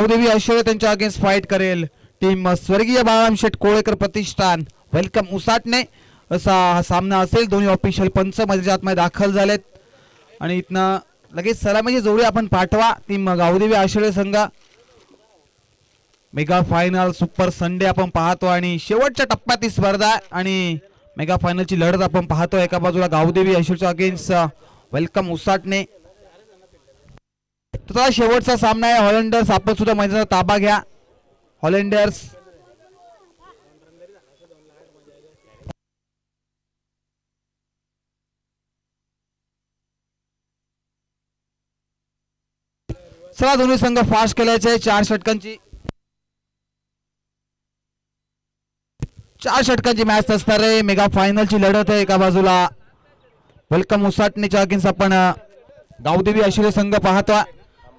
देवी ऐश्वर्या त्यांच्या against fight करेल टीम स्वर्गीय बाळाराम शेठ कोळेकर प्रतिष्ठान वेलकम उसाटणे असा हा सामना असेल. दोन्ही ऑफिशियल पंच मध्ये आतमध्ये दाखल झालेत आणि इथनं लगेच सलामीची जोडी आपण पाठवा. टीम गावदेवी ऐश्वर्या संघ मेगा फायनल सुपर संडे आपण पाहतो आणि शेवटच्या टप्प्यात ही स्पर्धा आणि मेगा फायनलची लढत आपण पाहतो. एका बाजूला गावदेवी ऐश्वर्याच्या अगेन्स्ट वेलकम उसाटणे. तर शेवटचा सामना आहे. हॉलंडर्स आपण सुद्धा मैदानाचा ताबा घ्या. हॉलंडर्स चला दोन्ही संघ फास्ट केल्याचे 4 षटकांची मॅच असणार आहे. मेगा फायनलची लढत आहे. एका बाजूला वेलकम उसाटणेच्या अगेन्स्ट आपण गावदेवी ऐश्वर्या संघ पाहतो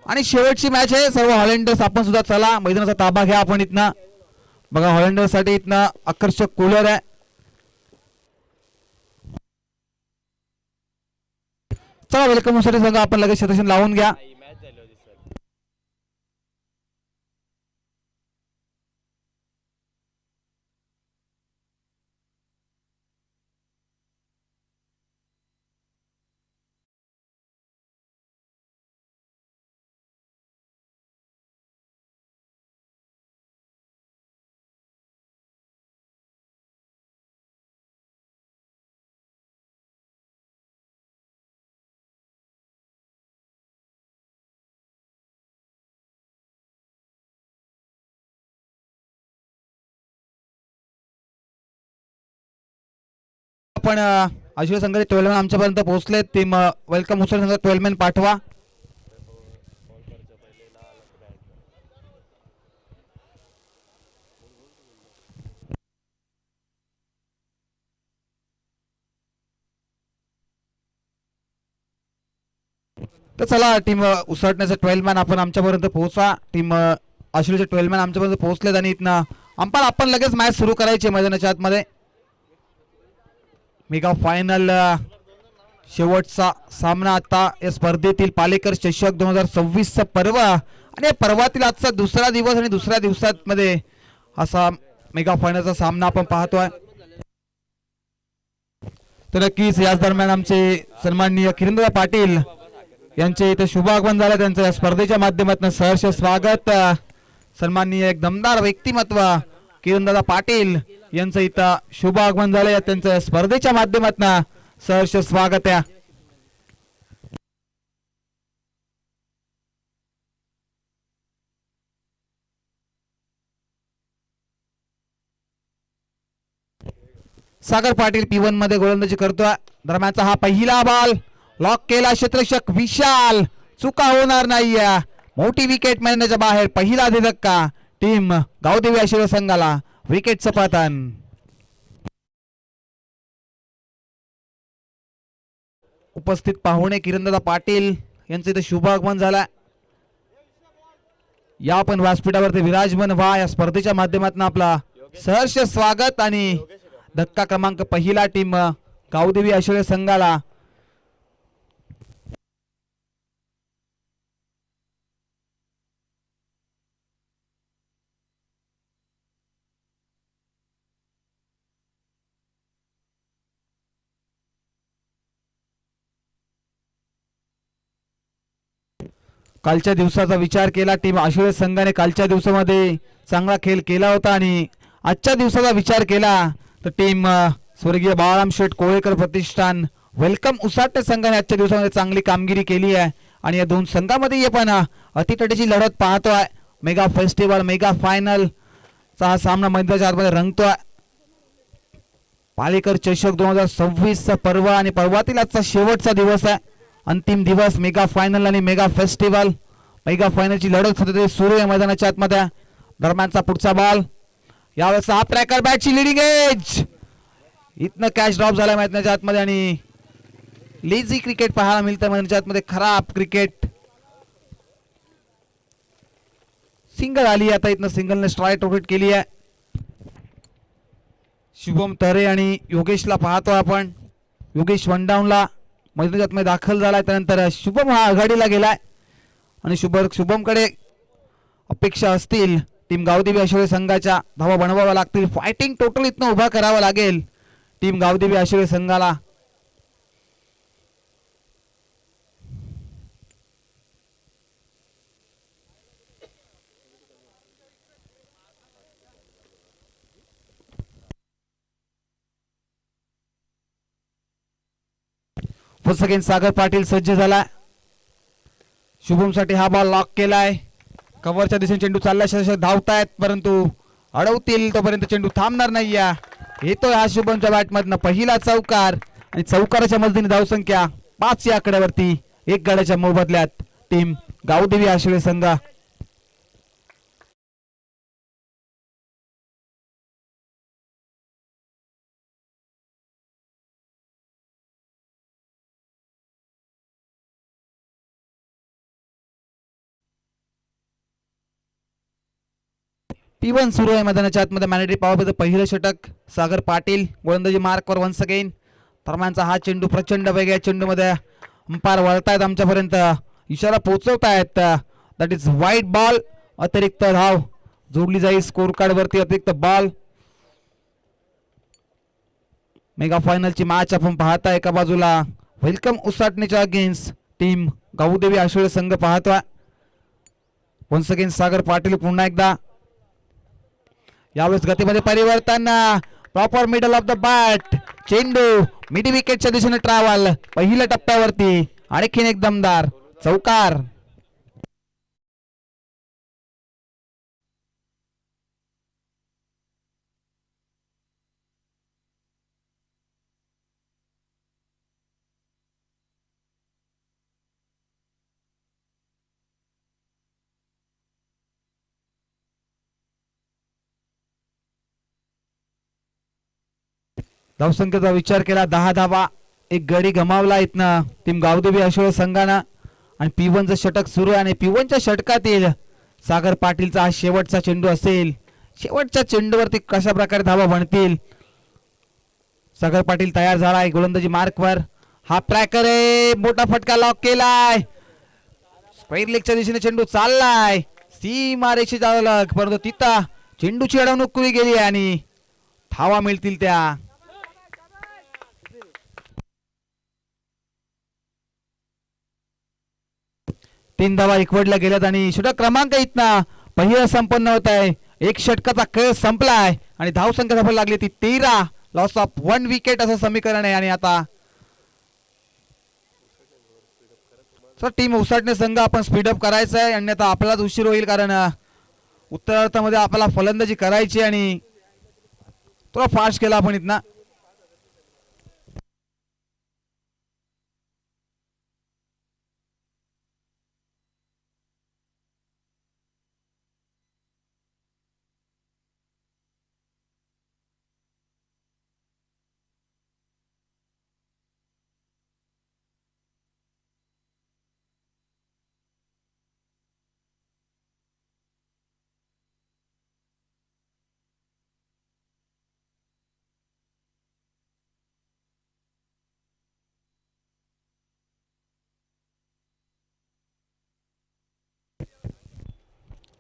आणि शेवटची मॅच आहे. सर्व हॉलंडर्स आपण सुद्धा चला मैदानाचा ताबा घ्या. आपण इथनं बघा हॉलंडर्स साठी इथनं आकर्षक कूलर आहे. चला वेलकम उसाटणे संघ आपण लगेच क्षेत्रक्षण लावून घ्या. आपण ऐश्वर्या संघाचे 12 मॅन आमच्यापर्यंत पोहोचले. टीम वेलकम उसाटणे संघ 12 मॅन पाठवा. तर चला टीम उसाटण्याचे 12 मॅन आपण आमच्यापर्यंत पोहोचा. टीम ऐश्वर्याचे 12 मॅन आमच्यापर्यंत पोहोचलेत आणि इथनं आपण लगेच मॅच सुरू करायची मैदानाच्या आतमध्ये. मेगा फायनल शेवटचा सामना आता या स्पर्धेतील पालेकर चषक 2026 चा पर्व आणि या पर्वातील आजचा दुसरा दिवस आणि दुसऱ्या दिवसामध्ये असा मेगा फायनलचा सामना आपण पाहतोय. तर नक्कीच याच दरम्यान आमचे सन्माननीय किरणदादा पाटील यांचे इथे शुभ आगमन झालं. त्यांचं या स्पर्धेच्या माध्यमातून सहर्ष स्वागत. सन्माननीय एक दमदार व्यक्तिमत्व किरणदादा पाटील यांचं इथं शुभ आगमन झालंय. त्यांचं स्पर्धेच्या माध्यमातून सहर्ष स्वागत आहे. सागर पाटील P1 मध्ये गोलंदाजी करतोय. दरम्यानचा हा पहिला बॉल लॉक केला. क्षेत्ररक्षक विशाल चुका होणार नाहीये. मोठी विकेट मैदानाच्या बाहेर. पहिला धक्का टीम गावदेवी ऐश्वर्या संघाला. विकेटचं पतन. उपस्थित पाहुणे किरणदादा पाटील यांचं इथे शुभ आगमन झालं. या पण व्यासपीठावरती विराजमान व्हा. या स्पर्धेच्या माध्यमातून आपला सहर्ष स्वागत आणि धक्का क्रमांक पहिला टीम गावदेवी ऐश्वर्या संघाला. कालच्या दिवसाचा विचार केला. टीम ऐश्वर्या संघाने कालच्या दिवसामध्ये चांगला खेळ केला होता आणि आजच्या दिवसाचा विचार केला तर टीम स्वर्गीय बाळाराम शेठ कोळेकर प्रतिष्ठान वेलकम उसाटणे संघाने आजच्या दिवसामध्ये चांगली कामगिरी केली आहे आणि या दोन संघामध्ये पण अतितटीची लढत पाहतोय. मेगा फेस्टिवल मेगा फायनल चा हा सामना मैदानाच्या आतमध्ये रंगतोय. पालेकर चषक 2026 चा पर्व आणि पर्वातील आजचा शेवटचा दिवस आहे. अंतिम दिवस मेगा फायनल आणि मेगा फेस्टिवल. मेगा फायनलची लढत सध्या सुरू आहे मैदानाच्या आतमध्ये. दरम्यानचा पुढचा बॉल यावेळेस हा ट्रॅकर बॅटची लिडिंग एज. इथनं कॅच ड्रॉप झाला मैदानाच्या आतमध्ये आणि लेझी क्रिकेट पाहायला मिळतं मैदानाच्या आतमध्ये. खराब क्रिकेट. सिंगल आली. आता इथनं सिंगलने स्ट्राईक रोटेट केली आहे. शुभम तरे आणि योगेशला पाहतो आपण. योगेश वन डाऊनला मैदानात दाखल झालाय. त्यानंतर शुभम हा आघाडीला गेलाय आणि शुभमकडे अपेक्षा असतील टीम गावदेवी आशिवळे संघाच्या, धावा बनवाव्या लागतील. फायटिंग टोटल इथनं उभा करावा लागेल टीम गावदेवी आशिवळे संघाला. सेकंड सागर पाटील सज्ज झाला. शुभम साठी हा बॉल लॉक केलाय. कव्हरच्या दिशेने चेंडू चालला, धावतायत परंतु अडवतील तोपर्यंत चेंडू थांबणार नाही. येतोय हा शुभमच्या बॅटमधनं पहिला चौकार आणि चौकाराच्या मदतीने धावसंख्या 5 या आकड्यावरती. 1 गड्याच्या मोबदल्यात टीम गावदेवी आशिवळे संघ. P1 सुरू आहे मैदानाच्या आतमध्ये. मॅनेटरी पॉवर पहिलं षटक सागर पाटील गोलंदाजी मार्कवर वन्स अगेन. दरम्यानचा हा चेंडू प्रचंड वेग आहे. चेंडूमध्ये अंपायर वळतायत आमच्यापर्यंत, इशारा पोहोचवतायत. दॅट इज वाईट बॉल. अतिरिक्त धाव जोडली जाईल स्कोर कार्ड वरती. अतिरिक्त बॉल. मेगा फायनलची मॅच आपण पाहता. एका बाजूला वेलकम उसाटणीच्या अगेन्स्ट टीम गावदेवी आशिवळे संघ पाहतोय. वन्स अगेन सागर पाटील पुन्हा एकदा. यावेळेस गतीमध्ये परिवर्तन. Proper middle of the bat. चेंडू मिड विकेटच्या दिशेने ट्रॅव्हल. पहिल्या टप्प्यावरती आणखीन एक दमदार चौकार. धावसंख्येचा विचार केला 10 धावा. 1 गडी गमावला इथनं टीम गावदेवी आशिवळे संघानं. आणि P1चं षटक सुरू आहे आणि P1च्या षटकातील सागर पाटीलचा हा शेवटचा चेंडू असेल. शेवटच्या चेंडूवरती कशा प्रकारे धावा बनतील. सागर पाटील तयार झालाय गोलंदाजी मार्कवर. हा ट्रॅकर आहे. मोठा फटका लॉक केलाय. स्क्वेअर लेगच्या दिशेने चेंडू चाललाय. सीमा रेषेच्या अलग परंतु तिथं चेंडूची अडवणूक केली गेली आणि धावा मिळतील त्या. 3 धावा एकवटल्या गेल्यात आणि षटक क्रमांक इथनं पहिला संपन्न होत आहे. 1 षटकाचा खेळ संपलाय आणि धावसंख्या धावा लागली ती 13. लॉस ऑफ 1 विकेट असं समीकरण आहे. आणि आता टीम उसाटणे संघ आपण स्पीडअप करायचं आहे अन्यथा आपलाच उशीर होईल. कारण उत्तरार्धामध्ये आपल्याला फलंदाजी करायची आणि थोडा फास्ट केला आपण इथनं.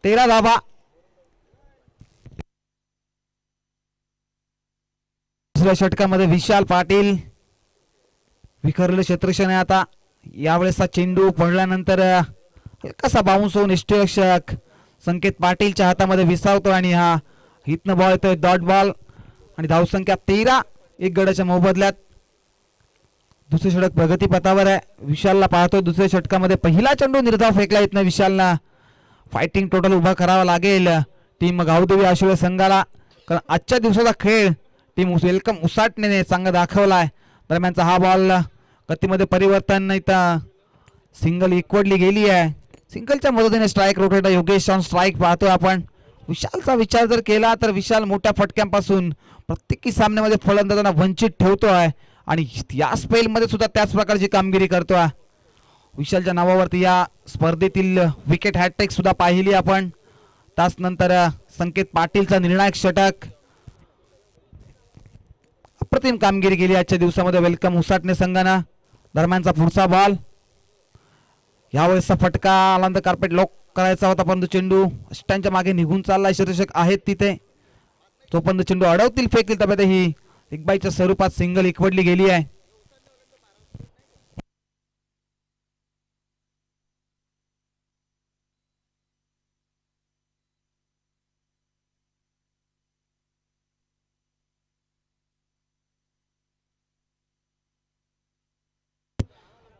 तेरा धावा. दुसऱ्या षटकामध्ये विशाल पाटील विखरले क्षेत्रक्षण आहे. आता यावेळेसचा चेंडू पडल्यानंतर कसा बाउन्स होऊन यष्टीरक्षक संकेत पाटीलच्या हातामध्ये विसावतो आणि हा हितनं बॉल येतोय डॉट बॉल आणि धावसंख्या 13. 1 गड्याच्या मोबदल्यात. दुसरे षटक प्रगतीपथावर आहे. विशालला पाहतोय दुसऱ्या षटकामध्ये पहिला चेंडू निर्धाव फेकला इथनं विशालला. फायटिंग टोटल उभा करावा लागेल टीम गावदेवी आशिवळे संघाला. कारण आजच्या दिवसाचा खेळ टीम वेलकम उसाटणे चांगला दाखवलाय. दरम्यानचा हा बॉल गतीमध्ये परिवर्तन नाही तर सिंगल एकवटली गेली आहे. सिंगलच्या मदतीने strike rotator Yogesh on strike पाहतोय आपण. विशालचा विचार जर केला तर विशाल मोठ्या फटक्यांपासून प्रत्येकी सामन्यामध्ये फलंदाजांना वंचित ठेवतोय आणि या स्पेलमध्ये सुद्धा त्याच प्रकारची कामगिरी करतोय. विशालच्या नावावरती या स्पर्धेतील विकेट हॅट्रिक सुद्धा पाहिली आपण. तास नंतर संकेत पाटीलचा निर्णायक षटक. अप्रतिम कामगिरी केली आजच्या दिवसामध्ये वेलकम उसाटणे संघानं. दरम्यानचा पुढचा बॉल यावेळेसचा फटका आलांद कार्पेट लॉक करायचा होता, परंतु चेंडू अष्टांच्या मागे निघून चालला. क्षेत्ररक्षक आहेत तिथे, तोपर्यंत चेंडू अडवतील फेकतील तब्यात ही एक बाईच्या स्वरूपात सिंगल इकवडली गेली आहे.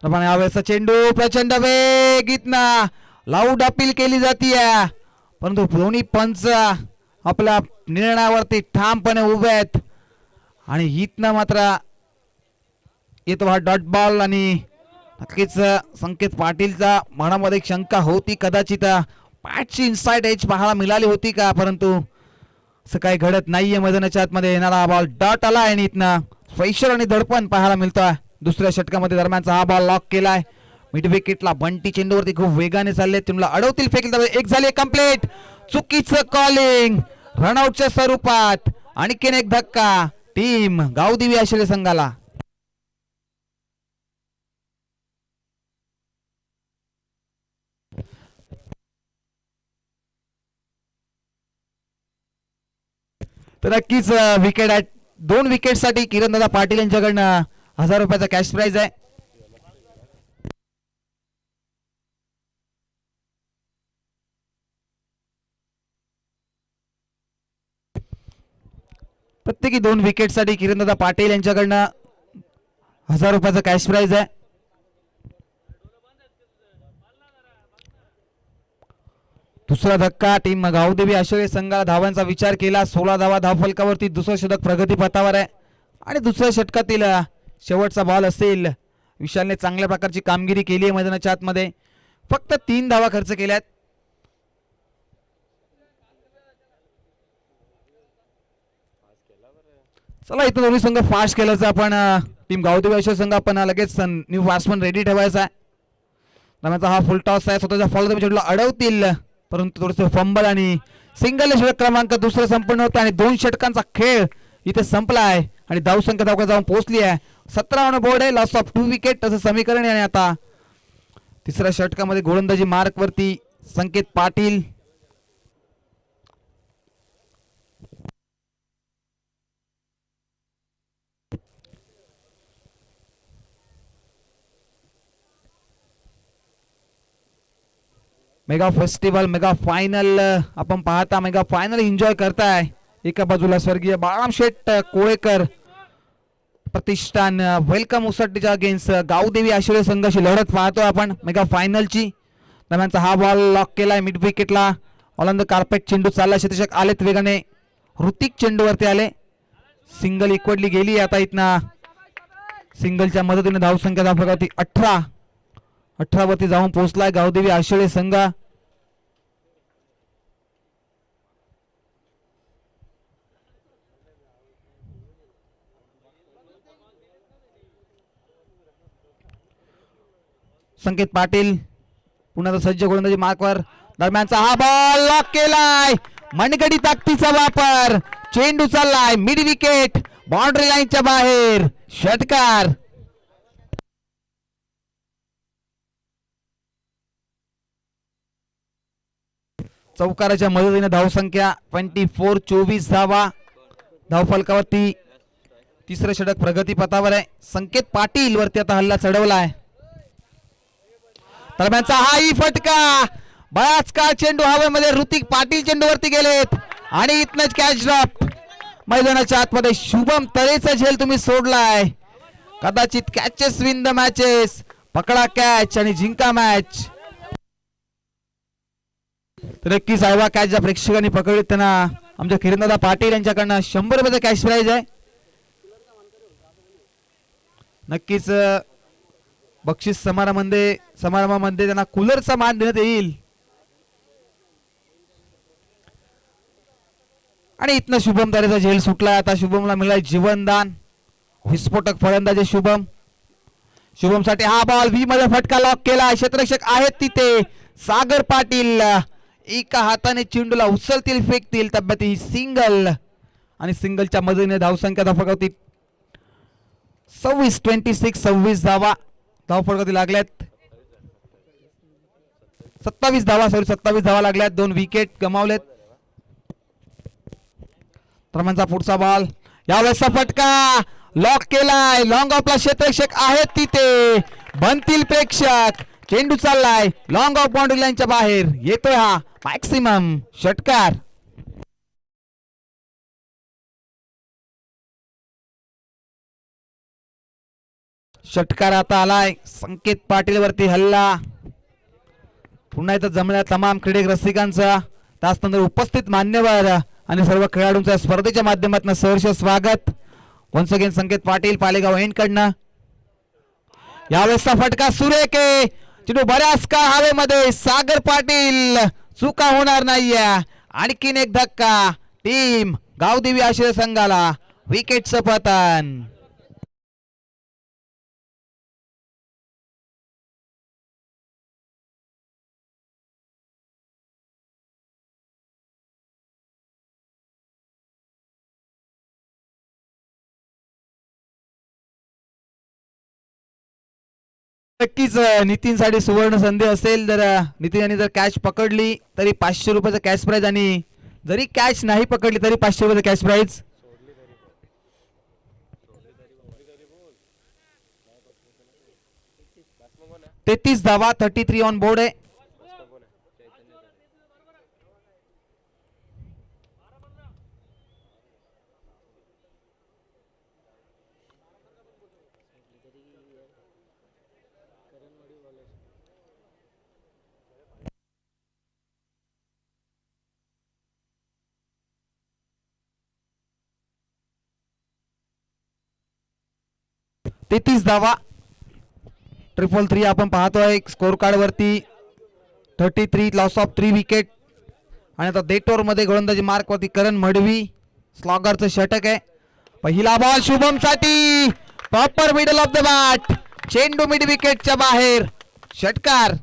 यावेळेसचा चेंडू प्रचंड वेगीत ना लाऊड अपील केली जाते, परंतु दोन्ही पंच आपल्या निर्णयावरती ठामपणे उभे आहेत आणि हितनं मात्र येतो हा डॉट बॉल. आणि नक्कीच संकेत पाटीलच्या मनामध्ये एक शंका होती, कदाचित पॅटची इनसाइड एज पाहायला मिळाली होती का, परंतु असं काही घडत नाहीये. मैदानाच्या आतमध्ये येणारा हा बॉल डॉट आला आणि इथनं फैशर आणि दडपण पाहायला मिळतोय. दुसऱ्या षटकामध्ये दरम्यानचा हा बॉल लॉक केलाय. मिड विकेटला बंटी चेंडूवरती खूप वेगाने चालले, चेंडूला अडवतील फेकल. एक झाले कंप्लीट, चुकीचं कॉलिंग रनआउटच्या स्वरूपात. आणखीन एक धक्का टीम गावदेवी आशिले संघाला. तर नक्कीच विकेट आहे, 2 विकेट साठी किरणदादा पाटील यांच्याकडनं 1000 रुपयाचा कॅश प्राइज आहे. प्रत्येकी 2 विकेट साठी किरणदादा पाटील यांच्याकडनं 1000 रुपयाचा कॅश प्राइज आहे. दुसरा धक्का टीम गावदेवी आशिले संघाला धावांचा विचार केला. 16 धावा धावफलकावरती, दुसरं षटक प्रगती पथावर आहे आणि दुसऱ्या षटकातील शेवटचा बॉल असेल. विशालने चांगल्या प्रकारची कामगिरी केली आहे मैदानाच्या आतमध्ये, फक्त 3 धावा खर्च केल्यात. चला इथं दोन्ही संघ फास्ट केल्याचं आपण टीम गावदेवी आशिले संघ आपण लगेच न्यू बॅट्समन रेडी ठेवायचा आहे. त्यामुळे हा फुल टॉस आहे, स्वतःच्या फॉलो चेंडूला अडवतील, परंतु थोडंसं फंबल आणि सिंगल षटक क्रमांक दुसरं संपन्न होतं आणि 2 षटकांचा खेळ इथे संपला आहे आणि धावसंख्या धावका जाऊन पोहोचली आहे. 17 रन बोर्ड आहे, लॉस ऑफ 2 विकेट असं समीकरण आहे. आणि आता तिसऱ्या षटकामध्ये गोलंदाजी मार्क वरती Sanket Patil. Mega festival mega final आपण पाहता, मेगा फायनल एन्जॉय करताय. एका बाजूला स्वर्गीय बाळाराम शेठ कोळेकर प्रतिष्ठान वेलकम उसट्टीच्या अगेन्स्ट गावदेवी आशिले संघाशी लढत पाहतोय आपण मेगा फायनलची. दरम्यानचा हा बॉल लॉक केलाय मिड विकेटला. ऑन कार्पेट चेंडू चालला, क्षेत्ररक्षक आलेत वेगाने, ऋतिक चेंडूवरती आले, सिंगल इकवडली गेली. आता इथना सिंगलच्या मदतीने धावसंख्या धावफलकावरती 18 वरती जाऊन पोहोचलाय गावदेवी आशिले संघ. संकेत पाटील पुन्हा सज्ज गोलंदाजी मार्कवर. दरम्यानचा हा बॉल लॉक केलाय, मनगडी ताकदीचा वापर, चेंडू चाललाय मिड विकेट, बाउंड्री लाईनच्या बाहेर, षटकार. चौकाराच्या मदतीने धावसंख्या 24 धावा धावफलकावरती. तिसरं षटक प्रगती पथावर आहे. संकेत पाटील वरती आता हल्ला चढवलाय. दरम्यानचा हाही फटका, बराच काळ चेंडू हवेमध्ये, ऋतिक पाटील चेंडूवरती गेलेत आणि इथनच कॅच ड्रॉप. मैदानाच्या आतमध्ये शुभम तळेचा झेल तुम्ही सोडलाय. कदाचित कॅचेस विन द मॅचेस, पकडा कॅच आणि जिंका मॅच. तर नक्की साहेबा कॅच ज्या प्रेक्षकांनी पकडली त्यांना आमच्या किरणदादा पाटील यांच्याकडनं 100 रुपयाचा कॅश प्राइज आहे. नक्कीच बक्षीस समारंभामध्ये त्यांना कूलरचा मान देण्यात येईल. आणि इथनं शुभम तारेचा झेल सुटलाय. आता शुभमला मिळालाय जीवनदान. विस्फोटक फलंदाजी शुभम साठी हा बॉल व्ही मध्ये फटका लॉक केला. क्षेत्ररक्षक आहेत तिथे, सागर पाटील एका हाताने चेंडूला उचलतील फेकतील. तब्येत ही सिंगल आणि सिंगलच्या मदतीने धावसंख्या धावफलकावरती 26 धावा धावफलकावरती लागल्यात. 27 धावा, 27 धावा लागल्यात, 2 विकेट गमावलेत. क्रमांचा पुढचा बॉल, यावेळेसचा फटका लॉक केलाय. लॉंग ऑफला क्षेत्ररक्षक आहेत तिथे, बनतील प्रेक्षक. चेंडू चाललाय लॉंग ऑफ बाउंड्री लाईनच्या बाहेर, येतोय हा मॅक्सिमम षटकार. षटकार आता आलाय. संकेत पाटील वरती हल्ला. पुन्हा इथं जमल्या तमाम क्रीडक रसिकांचा, त्याचनंतर उपस्थित मान्यवर आणि सर्व खेळाडूंच्या स्पर्धेच्या माध्यमातून सहर्ष स्वागत. वन्स अगेन संकेत पाटील पालेगाव एंड कडनं. यावेळेसचा फटका सुरेख आहे. चेंडू बऱ्याच काळ हवेमध्ये. सागर पाटील, चुका होणार नाहीये. आणखीन एक धक्का, टीम गावदेवी आश्रय संघाला विकेटचं पतन. नक्कीच नितीनसाठी सुवर्ण संधी असेल. जर नितीन यांनी जर कॅच पकडली तरी 500 रुपयाचं कॅश प्राइज, आणि जरी कॅच नाही पकडली तरी 500 रुपयाचं कॅश प्राइज. 33 धावा, 33 ऑन बोर्ड आहे. तेहतीस धावा, 333 आपण पाहतोय स्कोर कार्ड वरती. 33 लॉस ऑफ 3 विकेट. आणि आता डेटोर मध्ये गोलंदाजी मार्क वरती करण मडवी. स्लॉगरचं षटक आहे. पहिला बॉल शुभम साठी, proper middle of the bat, चेंडू मिड विकेटच्या बाहेर, षटकार.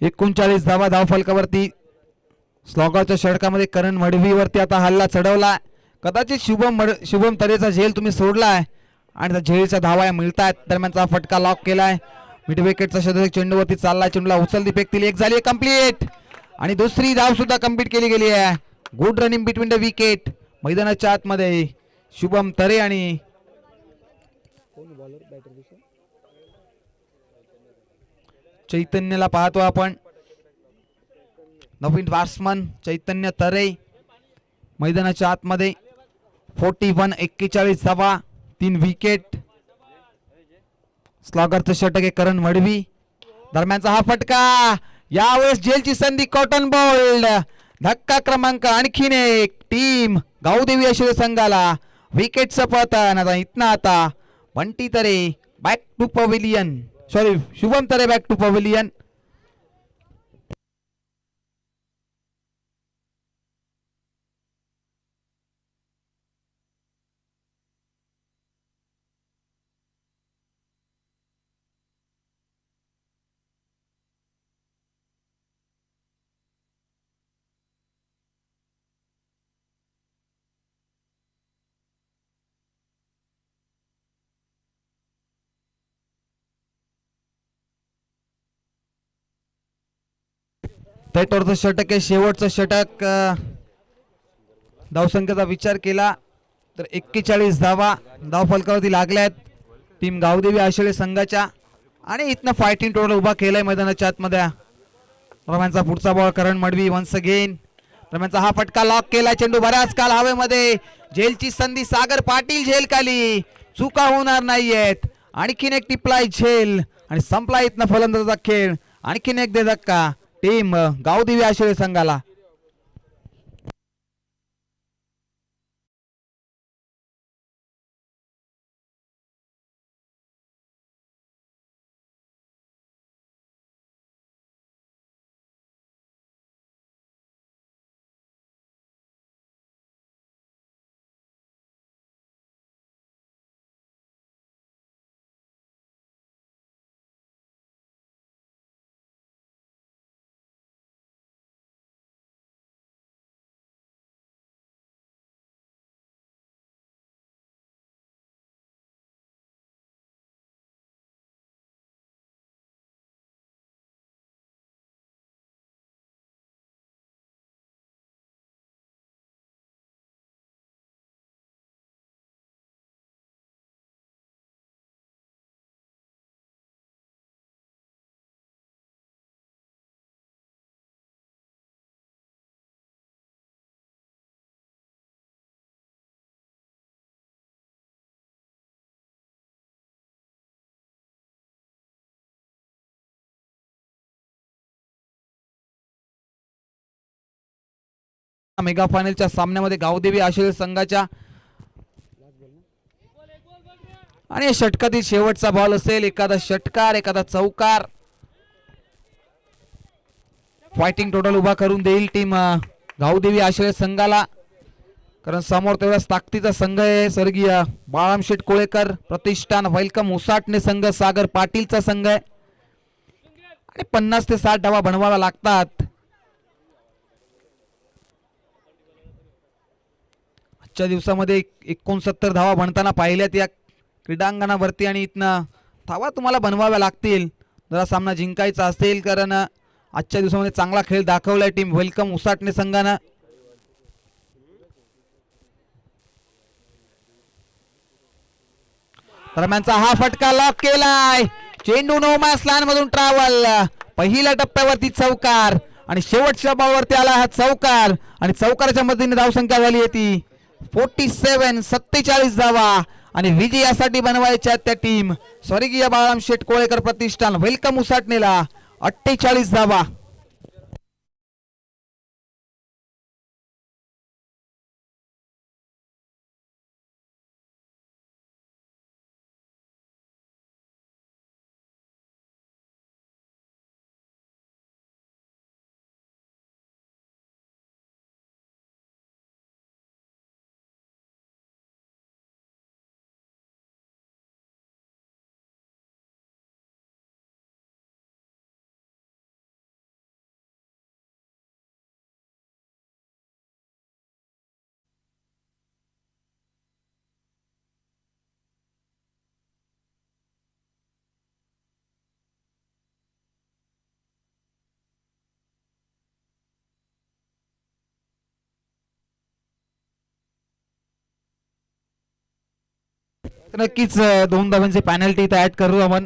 एकोणचाळीस धावा धावफलकावरती. स्लॉगरच्या षटकामध्ये करण मडवीवरती आता हल्ला चढवला. कदाचित शुभम तरेचा झेल तुम्ही सोडलाय आणि त्या झेलच्या धावा मिळतात. दरम्यानचा फटका लॉक केलाय. मिड विकेटचा षटक चेंडूवरती चाललाय. चेंडूला उचलती फेकतील, एक झाली कंप्लीट आणि दुसरी धाव सुद्धा कंप्लीट केली गेली आहे. Good running between the wicket. मैदानाच्या आतमध्ये शुभम तरे आणि चैतन्यला पाहतो आपण. नवीन बॅट्समन चैतन्य तरे मैदानाच्या आतमध्ये. 41 धावा, 3 विकेट. स्लॉगरचं षटक आहे करण मडवी. दरम्यानचा हा फटका, यावेळेस जेलची संधी, कॉटन बॉल्ड. धक्का क्रमांक आणखीन एक, टीम गावदेवी आश्रय संघाला विकेटचं पतन. आता इथनं आता Bunty Tare back to pavilion, sorry Shubham Tare back to pavilion. पेटोरचं षटक आहे, शेवटचं षटक. धावसंख्येचा विचार केला तर 41 धावा धावफलकावरती लागल्यात टीम गावदेवी आश्रय संघाच्या. आणि इथनं फायटिंग टोटल उभा केलाय मैदानाच्या आतमध्ये. रम्यांचा पुढचा बॉल करण मडवी वन्स अगेन. रम्यांचा हा फटका लॉक केलाय. चेंडू बऱ्याच काल हवेमध्ये. झेलची संधी, सागर पाटील झेल खाली, चुका होणार नाहीयेत. आणखीन एक टिपलाय झेल आणि संपला इथनं फलंदाजाचा खेळ. आणखीन एक दे धक्का टीम गावदेवी आश्रय संघाला. मेगा फायनलच्या सामन्यामध्ये गावदेवी आशिले संघाच्या आणि षटकातील शेवटचा बॉल असेल. एखादा षटकार एखादा चौकार फायटिंग टोटल उभा करून देईल टीम गावदेवी आशिले संघाला, कारण समोर तेवढाच ताकदीचा संघ आहे. स्वर्गीय बाळाराम शेठ कोळेकर प्रतिष्ठान, वेलकम उसाटणे संघ, सागर पाटीलचा संघ आहे आणि 50 ते 60 धावा बनवाव्या लागतात. आजच्या दिवसामध्ये 69 धावा बनताना पाहिल्यात या क्रीडांगणावरती आणि इथनं धावा तुम्हाला बनवाव्या लागतील जर हा सामना जिंकायचा असेल, कारण आजच्या दिवसामध्ये चांगला खेळ दाखवलाय टीम वेलकम उसाटणे संघानं. दरम्यानचा हा फटका लॉक केलाय. चेंडू नो मॅच लाईन मधून ट्रॅव्हल. पहिल्या टप्प्यावरती चौकार आणि शेवटच्या बॉलवरती आला हा चौकार आणि चौकाराच्या मदतीने धावसंख्या झाली आहे ती 47 धावा आणि विजयासाठी बनवायच्या त्या टीम स्वर्गीय बाळाराम शेठ कोळेकर प्रतिष्ठान वेलकम उसाटणेला 48 धावा. नक्कीच 2 धावांचे पेनल्टी इथे ऍड करू आपण.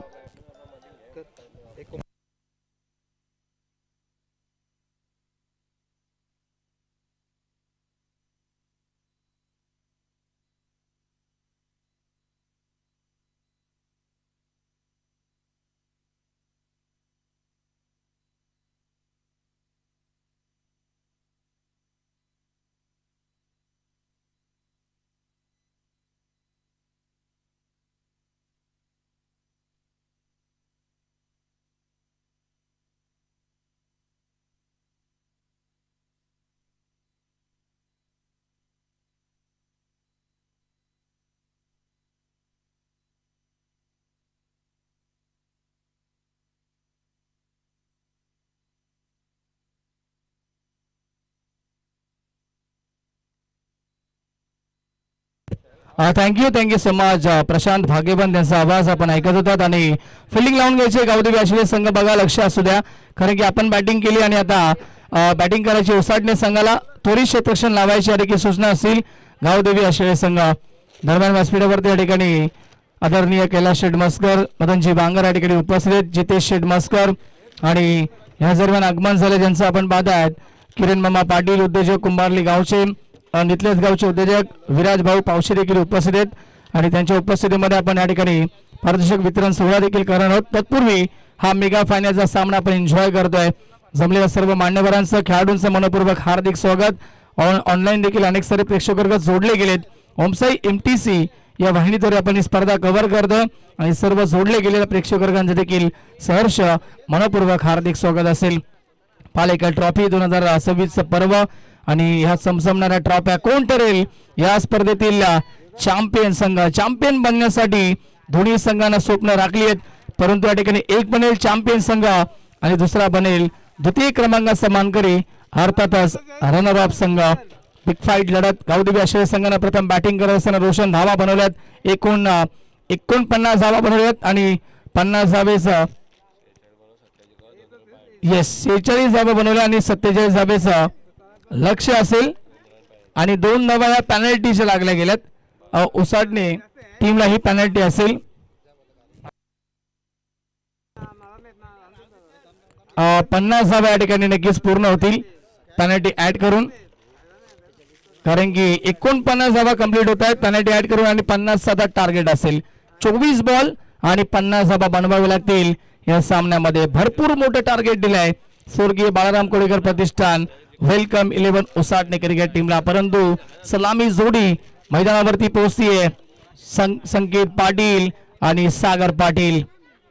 थँक्यू सो मच प्रशांत भागेबंद यांचा आवाज आपण ऐकत होतात. आणि फिल्डिंग लावून घ्यायचे गावदेवी आशिले संघ. बघा लक्ष असू द्या, कारण की आपण बॅटिंग केली आणि आता बॅटिंग करायची उसाटणे संघाला त्वरित क्षेत्ररक्षण लावायची या सूचना असतील गावदेवी आशिले संघ. दरम्यान व्यासपीठावरती या ठिकाणी आदरणीय कैलास शेठ मस्कर, मदनजी बांगर या ठिकाणी उपस्थित आहेत, जितेश शेठ मस्कर आणि या दरम्यान आगमन झाले ज्यांचं आपण पाहत आहेत किरण मामा पाटील उद्योजक कुंभारली गावचे, नितलेस गावचे उद्योजक विराज भाऊ पावशे देखील उपस्थित आहेत आणि त्यांच्या उपस्थितीमध्ये आपण या ठिकाणी पारितोषिक वितरण सोहळा देखील करणार आहोत. तत्पूर्वी हा मेगा फायनलचा सामना आपण एन्जॉय करतोय. जमलेल्या सर्व मान्यवरांचं खेळाडूंचं मनपूर्वक हार्दिक स्वागत. ऑनलाईन देखील अनेक सारे प्रेक्षकवर्ग जोडले गेलेत. ओमसाई MTC या वाहिनीद्वारे आपण ही स्पर्धा कव्हर करतो आणि सर्व जोडले गेलेल्या प्रेक्षकवर्गांचे देखील सहर्ष मनपूर्वक हार्दिक स्वागत असेल. पालेकर ट्रॉफी 2026 पर्व आणि ह्या समसमणाऱ्या ट्रॉफ्या कोण ठरेल या स्पर्धेतील चॅम्पियन संघ. चॅम्पियन बनण्यासाठी दोन्ही संघांना स्वप्न राखली आहेत, परंतु या ठिकाणी एक बनेल चॅम्पियन संघ आणि दुसरा बनेल द्वितीय क्रमांकाचा मानकरी अर्थातच रनर अप संघ. बिग फाईट लढत गावदेवी आशिले संघाने प्रथम बॅटिंग करत असताना रोशन धावा बनवल्यात. 49 धावा बनवल्यात आणि 50 धावेचा 46 धावा बनवल्या आणि 47 धावेचा लक्ष असेल आणि 2 धावा या पेनल्टीच्या लागल्या गेल्यात. उसाटणे टीमला ही पेनल्टी असेल. 50 धावा या ठिकाणी नक्कीच पूर्ण होतील पेनल्टी ऍड करून, कारण की 49 धावा कंप्लीट होत आहेत पेनल्टी ऍड करून आणि 50चा टार्गेट असेल. 24 बॉल आणि 50 धावा बनवावे लागतील या सामन्यामध्ये. भरपूर मोठं टार्गेट दिलंय स्वर्गीय बाळाराम कोळेकर प्रतिष्ठान वेलकम 11 उसाटणे क्रिकेट टीमला, परंतु सलामी जोडी मैदानावरती पोहोचतीये. संकेत पाटील आणि सागर पाटील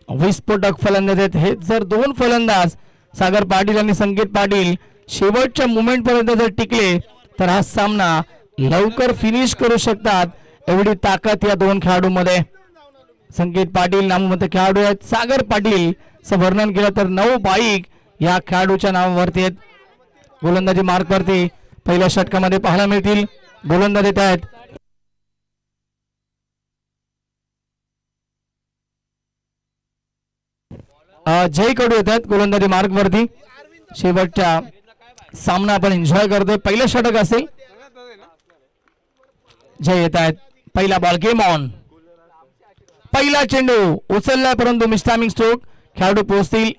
विस्फोटक फलंदाज आहेत. हे जर दोन फलंदाज सागर पाटील आणि संकेत पाटील शेवटच्या मुमेंट पर्यंत जर टिकले तर हा सामना लवकर फिनिश करू शकतात, एवढी ताकद या दोन खेळाडूंमध्ये. संकेत पाटील नामवंत खेळाडू आहेत. सागर पाटील चं वर्णन केलं तर 9 बाईक या खेळाडूच्या नावावरती आहेत. गोलंदाजी मार्कवरती पहिल्या षटकामध्ये पाहायला मिळतील. गोलंदाज येत आहेत जय कडू येत आहेत गोलंदाजी मार्कवरती. शेवटच्या सामना आपण एन्जॉय करतोय. पहिलं षटक असेल. जय येत आहेत. पहिला बॉल गेम ऑन. पहिला चेंडू उचललाय परंतु मिस्टामिंग स्ट्रोक. खेळाडू पोहोचतील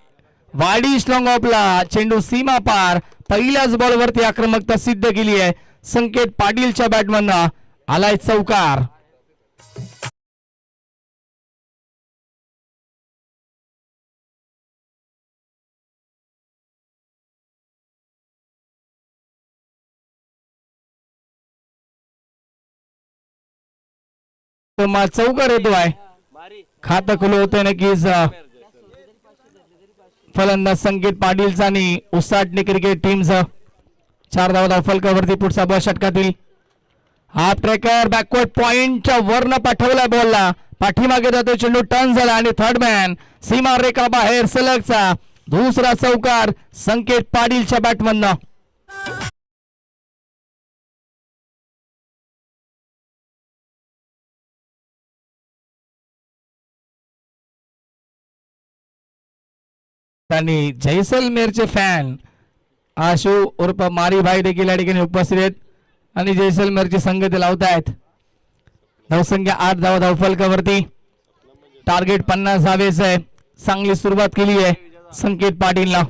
वाडी स्लॉंग ऑफला. चेंडू सीमा पार. पहिल्याच बॉलवरती आक्रमकता सिद्ध केली आहे. संकेत पाटीलच्या बॅटमधनं आलाय चौकार. चौकार येतोय. खातं खुलं होतंय नक्कीच. फलंदाज संकेत पाटीलचा आणि उसाटणे क्रिकेट टीमचा 4 धावा फलकावरती. पुढचा बॉल षटकातील हाफ ट्रॅकर बॅकवर्ड पॉइंटच्या वरनं पाठवला बॉलला. पाठीमागे जातो चेंडू. टर्न झाला आणि थर्ड मॅन सीमा रेखा बाहेर. सलगचा दुसरा चौकार संकेत पाटीलच्या बॅटमधनं. आणि जैसलमेरचे फॅन आशू उर्फ मारी भाई देखील या ठिकाणी उपस्थित आहेत आणि जैसलमेरची संगती लावतायत. धावसंख्या 8 धावा धावफलकावरती. टार्गेट 50 धावेच आहे. चांगली सुरुवात केली आहे संकेत पाटीलला.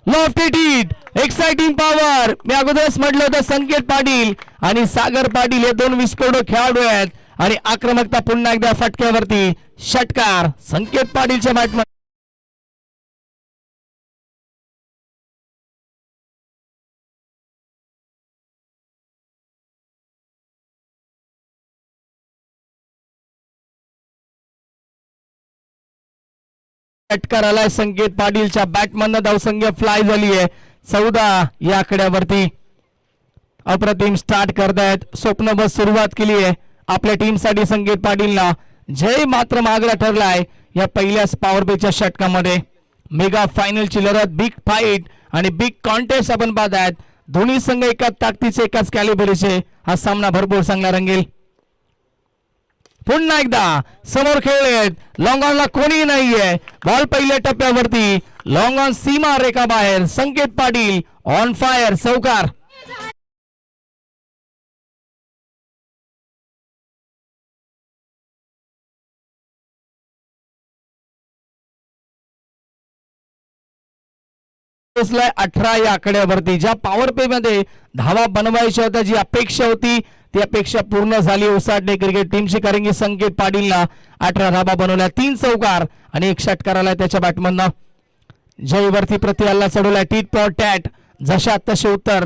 Lofted hit exciting power. मी अगोदरच म्हटलं होतं संकेत पाटील आणि सागर पाटील हे दोन विस्फोटक खेळाडू आहेत आणि आक्रमकता पुन्हा एकदा फटक्यावरती. षटकार संकेत पाटीलच्या बॅटमध्ये. षटकार आलाय संकेत पाटीलच्या बॅटमधनं. धावसंख्या फ्लाय झाली आहे 14 या आकड्यावरती. अप्रतिम स्टार्ट करतायत. स्वप्नबद्ध सुरुवात केली आहे आपल्या टीमसाठी संकेत पाटीलला. जय मात्र मागला ठरलाय या पहिल्याच पॉवर प्लेच्या षटकामध्ये. मेगा फायनलची लढत, बिग फाईट आणि बिग कॉन्टेस्ट आपण पाहतायत. दोन्ही संघ एकाच ताकदीचे एकाच कॅलिबरीचे. हा सामना भरपूर चांगला रंगेल. पुन्हा एकदा समोर खेळलेत. लॉंग ऑनला कोणी नाहीये. बॉल पहिल्या टप्प्यावरती. लॉंग ऑन सीमा रेखा बाहेर. संकेत पाटील ऑन फायर. चौकार. पोहोचलाय 18 या आकड्यावरती. ज्या पॉवर प्ले मध्ये धावा बनवायच्या होत्या, जी अपेक्षा होती ती अपेक्षा पूर्ण झाली उसाटणे क्रिकेट टीमची. कारण की संकेत पाटीलला 18 धावा बनवल्या. 3 चौकार आणि 1 षटकार आलाय त्याच्या बॅटमधनं. जयवरती प्रति हल्ला चढवलाय. Tit for tat. जशा तसे उत्तर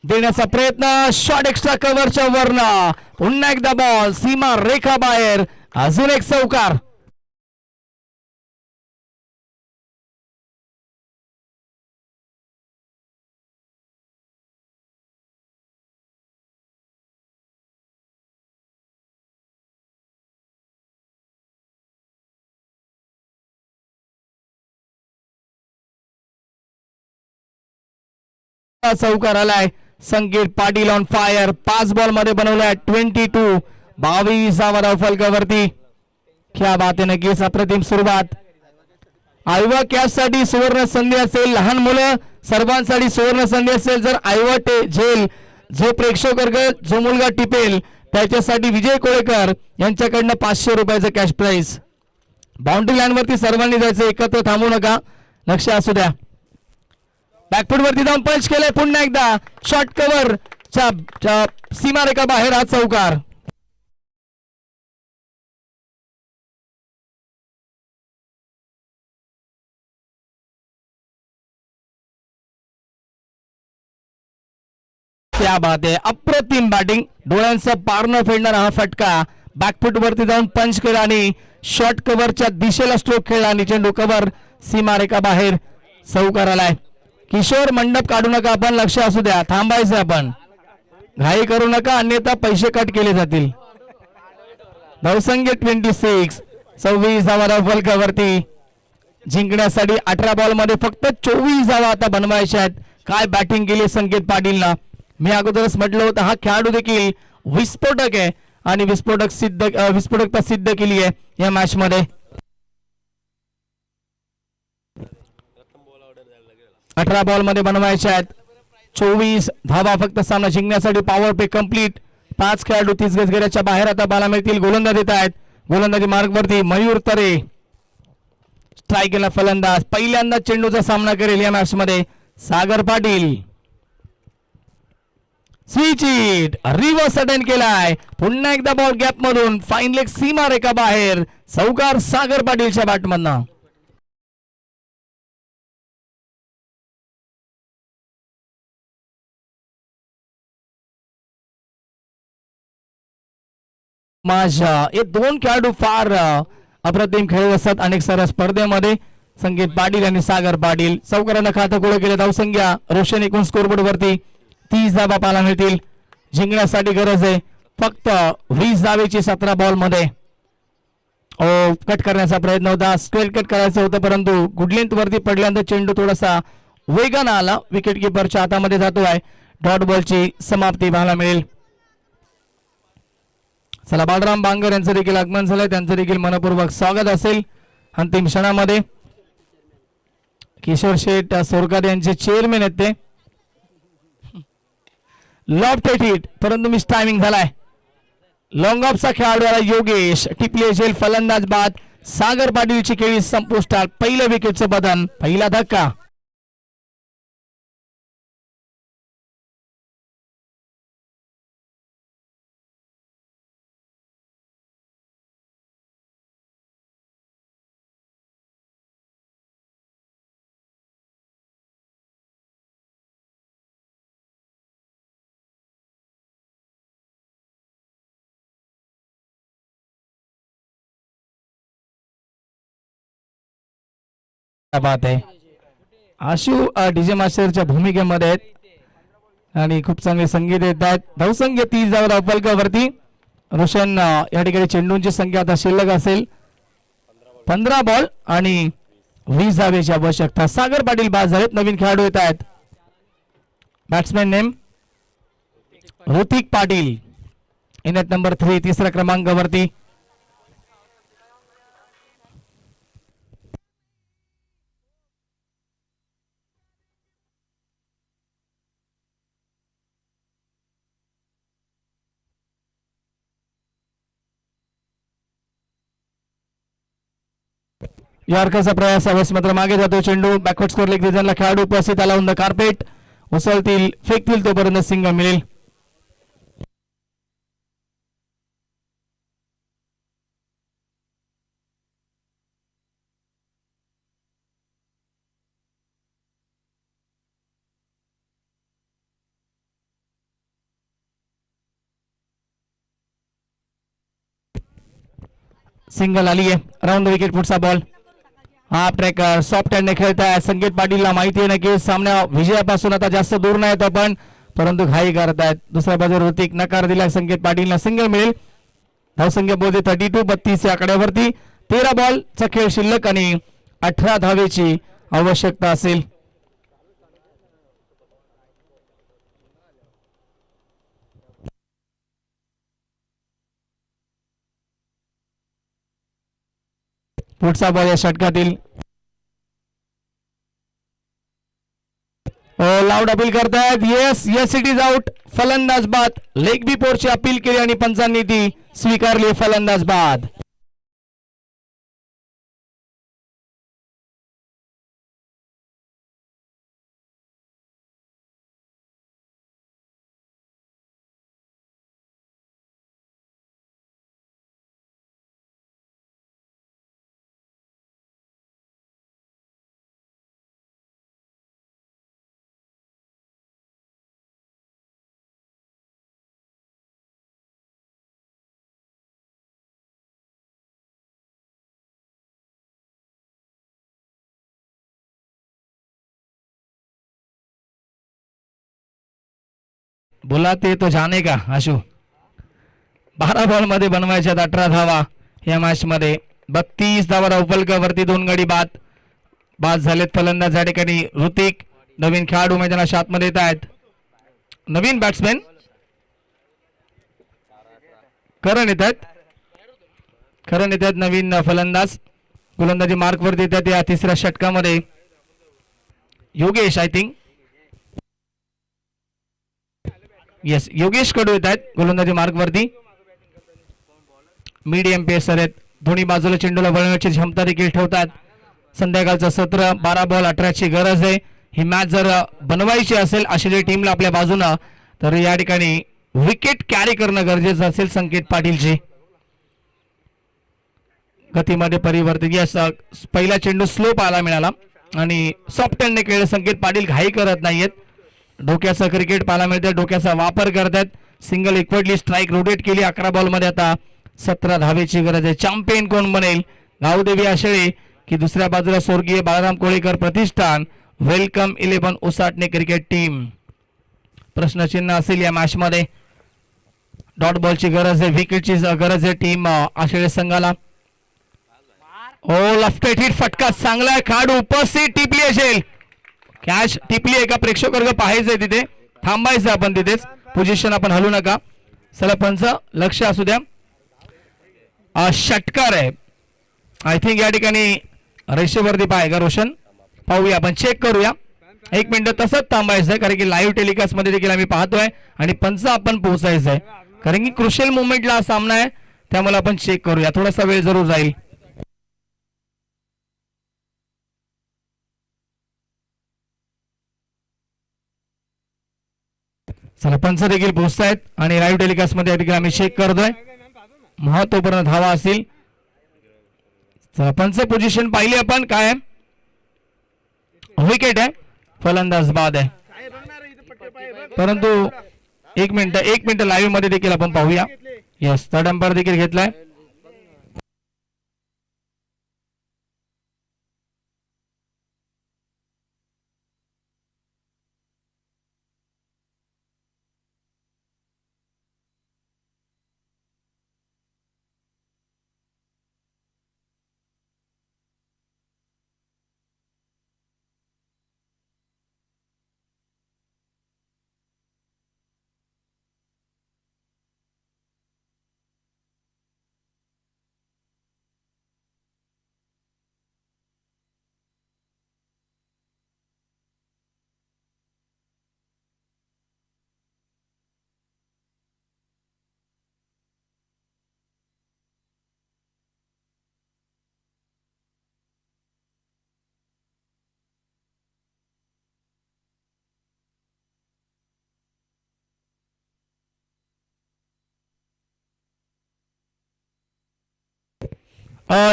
देण्याचा प्रयत्न. शॉट एक्स्ट्रा कव्हरच्या वरनं. पुन्हा एकदा बॉल सीमा रेखा बाहेर. अजून 1 चौकार. चौकार आलाय. संकेत पाटील ऑन फायर. 5 बॉल मध्ये बनवलाय 22. 22 धाव फलकावरती. क्या बात आहे. नक्कीच अप्रतिम सुरुवात. आयवा कॅच साठी सुवर्ण संधी असेल. लहान मुलं सर्वांसाठी सुवर्ण संधी असेल. जर आयवा झेल जो प्रेक्षक वर्ग जो मुलगा टिपेल त्याच्यासाठी विजय कोळेकर यांच्याकडनं 500 रुपयाचं कॅश प्राइज. बाउंड्री लाईन वरती सर्वांनी जायचं. एकत्र थांबू नका. लक्ष असू द्या. बॅकफुट वरती जाऊन पंच केलंय. पुन्हा एकदा शॉर्ट कव्हर च्या सीमारेखा बाहेर. हा चौकार. क्या बात आहे, अप्रतिम बॅटिंग, डोळ्यांचं पार न फेडणारा हा फटका, बॅकफुट वरती जाऊन पंच केला आणि शॉर्ट कव्हरच्या दिशेला स्ट्रोक खेळला आणि चेंडू कव्हर सीमारेखा बाहेर चौकार आलाय. किशोर मंडप काढू नका, आपण लक्ष असू द्या, थांबायचं आपण, घाई करू नका अन्यथा पैसे कट केले जातील. धावसंख्या 26, 26 धावा फलकावरती जिंकण्यासाठी 18 बॉल मध्ये फक्त 24 धावा आता बनवायच्या आहेत. काय बॅटिंग केली संकेत पाटीलला. मी अगोदरच म्हटलं होतं हा खेळाडू देखील विस्फोटक आहे आणि विस्फोटकता सिद्ध केली आहे या मॅच मध्ये. 18 बॉल मध्ये बनवायचे आहेत 24 धावा फक्त सामना जिंकण्यासाठी. Power play complete. 5 खेळाडू 30 गजगेऱ्याच्या बाहेर आता बाला मिळतील. गोलंदाज येत आहेत, गोलंदाजी मार्गवरती मयूर तरे. स्ट्राईक केला फलंदाज, पहिल्यांदा चेंडूचा सामना करेल या मॅच मध्ये Sagar Patil. Switch it, reverse attend केलाय, पुन्हा एकदा बॉल गॅप मधून फाईन लेग सीमा रेखा बाहेर चौकार सागर पाटीलच्या बॅट मधनं. माझ्या हे दोन खेळाडू फार अप्रतिम खेळत असतात अनेक साऱ्या स्पर्धेमध्ये. संकेत पाटील आणि सागर पाटील चौकारानं खातं गोळ केलं. धावसंख्या रोशन एकूण स्कोरबोर्ड वरती 30 धावा पाहायला मिळतील. जिंकण्यासाठी गरज आहे फक्त 20 धावेची 17 बॉल मध्ये. कट करण्याचा प्रयत्न होता, स्क्वेअर कट करायचं होतं परंतु गुड लेंथ वरती पडल्यानंतर चेंडू थोडासा वेगानं आला, विकेट किपरच्या हातामध्ये जातोय. डॉट बॉलची समाप्ती पाहायला मिळेल. चला, बालराम बांगर यांचं देखील आगमन झालंय, त्यांचं देखील मनपूर्वक स्वागत असेल अंतिम क्षणामध्ये. किशोर शेठ सोरकर यांचे चेअरमॅन आहेत ते. लॉफ्ट हिट परंतु मिस टायमिंग झालाय. लॉंग ऑफचा खेळाडू आला योगेश, टिपले झेल फलंदाज बाद. सागर पाटीलची खेळी संपुष्टात. पहिलं विकेटचं बदन, पहिला धक्का. बात आहे. आशु डीजे मास्टरच्या भूमिकेमध्ये आहेत आणि खूप चांगले संगीत येत आहेत. धावसंख्या 30 धावा फलकावरती. रोशन या ठिकाणी चेंडूंची संख्या आता शिल्लक असेल 15 बॉल आणि 20 धावेची आवश्यकता. सागर पाटील बाद झालेत. नवीन खेळाडू येत आहेत. Batsman name Hrithik Patil, in at number 3, तिसऱ्या क्रमांकावरती. यॉर्करचा प्रयास अवश्य मात्र मागे जातो. चेंडू बॅकवर्ड स्कोर लेग रिजनला खेळाडू उपस्थित आला. ऑन द कार्पेट उचलतील, फेकतील तोपर्यंत सिंगल मिळेल. सिंगल आली आहे. राऊंड द विकेट, पुढचा बॉल. हा ट्रॅकर सॉफ्ट हँडने खेळताय. संकेत पाटीलला माहिती आहे ना की सामन्या विजयापासून आता जास्त दूर नाही आपण, परंतु घाई करतायत. दुसऱ्या बाजूला ऋतिक नकार दिला. संकेत पाटीलला सिंगल मिळेल. धावसंख्या बोलते 32, 32 या आकड्यावरती. 13 बॉलचा खेळ शिल्लक आणि 18 धावेची आवश्यकता असेल. पुढचा बॉल या षटकातील. लाऊड अपील करतायत. Yes yes, it is out. फलंदाज बाद. लेग बिफोरची अपील केली आणि पंचांनी ती स्वीकारली. फलंदाज बाद. बुलाते तो जाने का आशू. 12 बॉल मध्ये बनवायच्यात 18 धावा या मॅच मध्ये. 32 धावा धावफलकावरती 2 गडी बाद झालेत. फलंदाज या ठिकाणी ऋतिक. नवीन खेळाडू मैदानाच्या आतमध्ये येत आहेत. नवीन बॅट्समॅन करण येत आहेत. नवीन फलंदाज गोलंदाजी मार्क वरती येतात या तिसऱ्या षटकामध्ये. Yogesh I think yes Yogesh Kadu येत आहेत गोलंदाजी मार्क वरती. मीडियम पेसर आहेत. दोन्ही बाजूला चेंडूला वळवण्याची क्षमता देखील ठेवतात. संध्याकाळचं सत्र 12 बॉल 18ची गरज आहे. ही मॅच जर बनवायची असेल आशिले टीमला आपल्या बाजूनं तर या ठिकाणी विकेट कॅरी करणं गरजेचं असेल. संकेत पाटीलची गतीमध्ये परिवर्तन. यस पहिला चेंडू स्लो पाहायला मिळाला आणि सॉफ्ट हँडने खेळले. संकेत पाटील घाई करत नाहीयेत. डोक्याचं क्रिकेट पाहायला मिळते. डोक्याचा वापर करतात. सिंगल इक्वडली स्ट्राईक रोटेट केली. 11 बॉल मध्ये आता 17 धावेची गरज आहे. चॅम्पियन कोण बनेल? गावदेवी आशळे की दुसऱ्या बाजूला स्वर्गीय Balaram Kolekar Pratishthan. Welcome 11 Usatne cricket team. प्रश्नचिन्ह असेल या मॅच मध्ये. डॉट बॉलची गरज आहे. विकेटची गरज आहे टीम आशळे संघाला. ओ लेफ्ट हिट फटका चांगला खेळाडू उपस्थित. टिपली असेल. कॅच टिपली एका प्रेक्षकवर्ग पाहायचंय तिथे. थांबायचं आपण तिथेच. पोझिशन आपण हलू नका. चला पंच लक्ष असू द्या. षटकार आहे आय थिंक या ठिकाणी. रेषेवरती पाय का रोशन? पाहूया आपण चेक करूया. 1 मिनिट तसंच थांबायचंय कारण की लाईव्ह टेलिकास्ट मध्ये देखील आम्ही पाहतोय आणि पंच आपण पोहोचायचंय कारण की क्रुशियल मुवमेंटला हा सामना आहे. त्यामुळे आपण चेक करूया. थोडासा वेळ जरूर जाईल. चला पंच देखील पोहोचतायत आणि लाईव्ह टेलिकास्ट मध्ये देखील आम्ही चेक करतोय. महत्वपूर्ण धावा असतील. चला पंच पोझिशन पाहिली आपण. काय आहे? विकेट आहे. फलंदाज बाद आहे. परंतु 1 मिनिट लाईव्ह मध्ये देखील आपण पाहूया. यस थर्ड अंपायर देखील घेतलाय.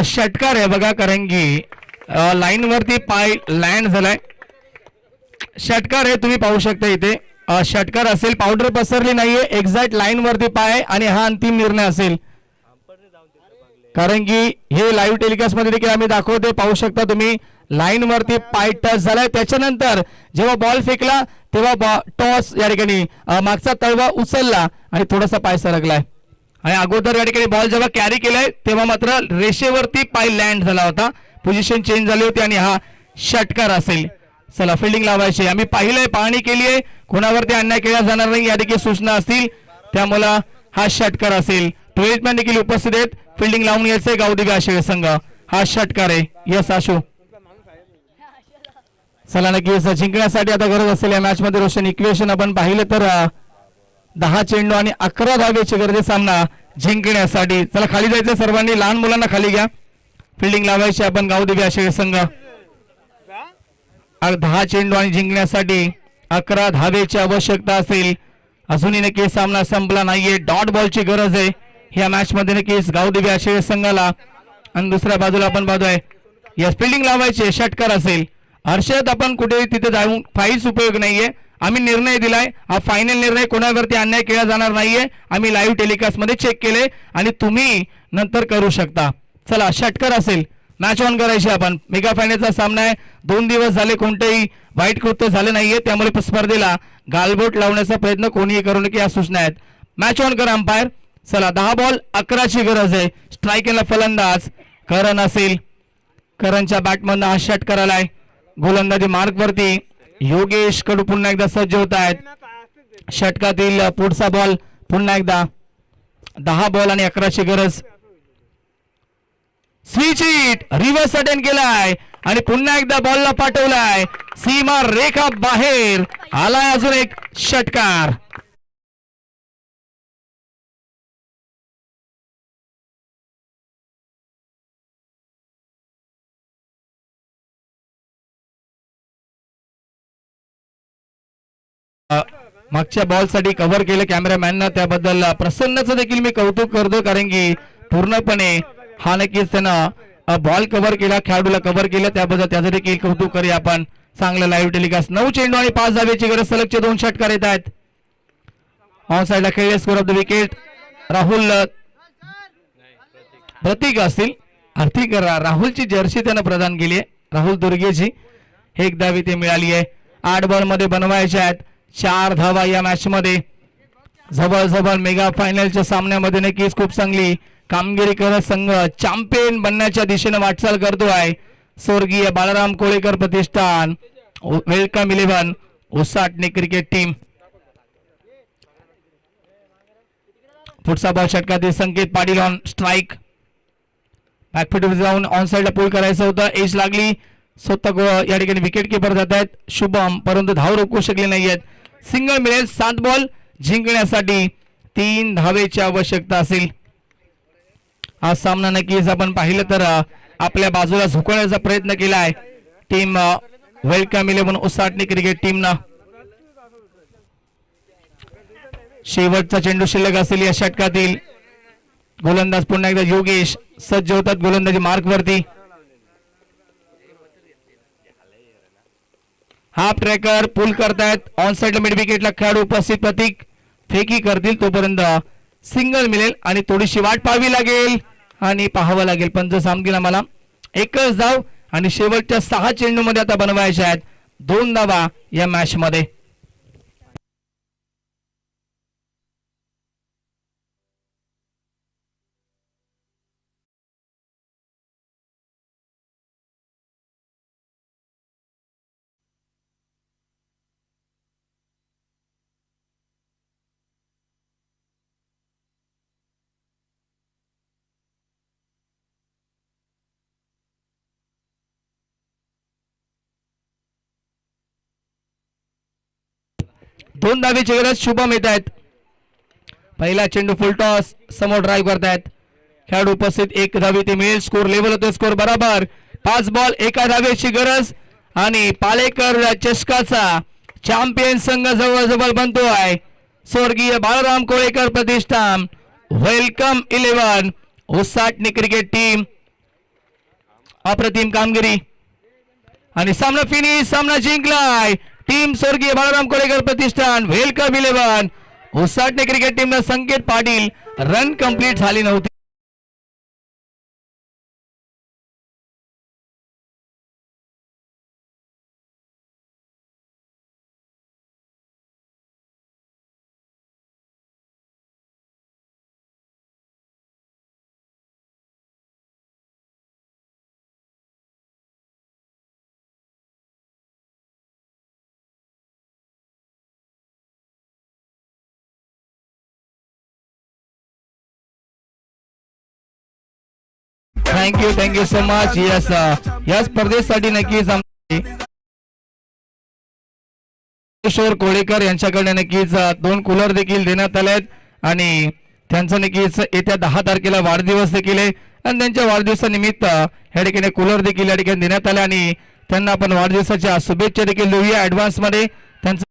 षटकार आहे बघा कारण की लाईन वरती पाय लँड झालाय. षटकार आहे तुम्ही पाहू शकता इथे. षटकार असेल. पावडर पसरली नाहीये. एक्झॅक्ट लाईन वरती पाय आणि हा अंतिम निर्णय असेल कारण की हे लाईव्ह टेलिकास्ट मध्ये देखील आम्ही दाखवते. पाहू शकता तुम्ही लाईन वरती पाय टच झालाय. त्याच्यानंतर जेव्हा बॉल फेकला तेव्हा टॉस या ठिकाणी मागचा तळवा उचलला आणि थोडासा पाय सरकलाय आणि अगोदर या ठिकाणी बॉल जेव्हा कॅरी केलाय तेव्हा मात्र रेषेवरती पाय लँड झाला होता. पोझिशन चेंज झाली होती आणि हा षटकार असेल. चला फिल्डिंग लावायची. आम्ही पाहिलंय पाहणी केली आहे. कोणावरती अन्याय केला जाणार नाही या देखील सूचना असतील. त्यामुळे हा षटकार असेल. 12 मॅन देखील उपस्थित आहेत. फिल्डिंग लावून घ्यायचंय गावदेवी आशळे संघ. हा षटकार आहे. यस आशू. चला नक्कीच जिंकण्यासाठी आता गरज असेल या मॅच मध्ये रोशन इक्वेशन आपण पाहिलं तर 10 चेंडू आणि 11 धावेची गरज आहे सामना जिंकण्यासाठी. चला खाली जायचं सर्वांनी. लहान मुलांना खाली घ्या. फिल्डिंग लावायची आपण गावदेवी आशळे संघ. 10 चेंडू आणि जिंकण्यासाठी 11 धावेची आवश्यकता असेल. अजूनही नक्कीच सामना संपला नाहीये. डॉट बॉलची गरज आहे ह्या मॅच मध्ये नक्कीच गावदेवी आशळे संघाला. आणि दुसऱ्या बाजूला आपण पाहतोय या फिल्डिंग लावायची. षटकार असेल. हर्षद आपण कुठे तिथे जाऊन काहीच उपयोग नाहीये. आम्ही निर्णय दिलाय. हा फायनल निर्णय. कोणावरती अन्याय केला जाणार नाहीये. आम्ही लाईव्ह टेलिकास्ट मध्ये चेक केले आणि तुम्ही नंतर करू शकता. चला षटकार असेल. मॅच ऑन करायची आपण. मेगा फायनलचा सामना आहे. 2 दिवस झाले कोणतेही वाईट कृत्य झाले नाहीये, त्यामुळे स्पर्धेला गालबोट लावण्याचा प्रयत्न कोणीही करू नये या सूचना आहेत. मॅच ऑन करा अंपायर. चला 10 बॉल 11ची गरज आहे. स्ट्राईकला फलंदाज करण असेल. करणच्या बॅटमधनं हा षटकार आलाय. गोलंदाजी मार्कवरती योगेश कडू पुन्हा एकदा सज्ज होत आहेत. षटकातील पुढचा बॉल पुन्हा एकदा. 10 बॉल आणि 11ची गरज. स्विच हिट रिव्हर्स अटेंड केलाय आणि पुन्हा एकदा बॉलला पाठवलाय. सीमा रेखा बाहेर आलाय. अजून एक षटकार. मागच्या बॉल साठी कव्हर केलं कॅमेरामॅननं, त्याबद्दल प्रसन्नचं देखील मी कौतुक करतो, कारण की पूर्णपणे हा नक्कीच त्यानं बॉल कव्हर केला, खेळाडूला कव्हर केलं, त्याबद्दल त्याचं देखील कौतुक करूया आपण. चांगलं लाईव्ह टेलिकास्ट. 9 चेंडू आणि 5 धावेची गरज. सलगचे 2 षटकार येत आहेत. ऑन साइडला खेळले. Score off the wicket Rahul Prateek असतील. आर्थिक राहुलची जर्सी त्यानं प्रदान केली आहे, राहुल दुर्गेची. 1 धाव ते मिळाली आहे. 8 बॉल मध्ये बनवायचे आहेत. 4 धावा या मॅच मध्ये. जवळ मेगा फायनलच्या सामन्यामध्ये नक्कीच खूप चांगली कामगिरी करत संघ चॅम्पियन बनण्याच्या दिशेने वाटचाल करतो आहे. स्वर्गीय Balaram Kolekar Pratishthan welcome 11 Usatne cricket team. पुढचा बॉल षटकातील Sanket Patil on strike. Back foot जाऊन ऑन साइडला पुल करायचं होतं. एज लागली. स्वतः या ठिकाणी विकेट किपर जात आहेत शुभम, परंतु धाव रोखू शकले नाहीयेत. सिंगल मिळेल. 7 बॉल जिंकण्यासाठी 3 धावेची आवश्यकता असेल. हा सामना नक्कीच आपण पाहिलं तर आपल्या बाजूला झुकवण्याचा प्रयत्न केलाय टीम वेलकम 11 उसाटणे क्रिकेट टीमनं. शेवटचा चेंडू शिल्लक असेल या षटकातील. गोलंदाज पुन्हा एकदा योगेश सज्ज होतात गोलंदाजी मार्कवरती. हाफ ट्रॅकर पुल करतायत. ऑन साइडला मिड विकेटला खेळाडू उपस्थित. प्रतीक फेकी करतील तोपर्यंत सिंगल मिळेल आणि थोडीशी वाट पाहावी लागेल आणि पाहावं लागेल. पंच सांगतील आम्हाला 1च धाव आणि शेवटच्या 6 चेंडू मध्ये आता बनवायच्या आहेत 2 धावा या मॅच मध्ये. दोन धावेची गरज. शुभम येत आहेत. पहिला चेंडू फुल टॉस समोर ड्राईव्ह करतायत खेळाडू उपस्थित. 1 धावे ते मिळेल. स्कोर लेवल होतो. स्कोर बरोबर. 5 बॉल 1 धावेची गरज आणि पालेकर चषकाचा चॅम्पियन संघ जवळ बनतो आहे. स्वर्गीय Balaram Kolekar Pratishthan welcome 11 Usatne cricket team. अप्रतिम कामगिरी आणि सामना फिनिश. सामना जिंकलाय टीम स्वर्गीय Balaram Kolekar Pratishthan welcome 11 Usatne cricket team. संकेत पाटील रन कंप्लीट झाली नव्हती. Thank you so much. यस या स्पर्धेसाठी नक्कीच किशोर कोळेकर यांच्याकडे नक्कीच 2 कूलर देखील देण्यात आले आहेत आणि त्यांचं नक्कीच येत्या 10 तारखेला वाढदिवस देखील आहे आणि त्यांच्या वाढदिवसानिमित्त या ठिकाणी कूलर देखील या ठिकाणी देण्यात आले आणि त्यांना आपण वाढदिवसाच्या शुभेच्छा देखील देऊया ऍडव्हान्स मध्ये. त्यांचं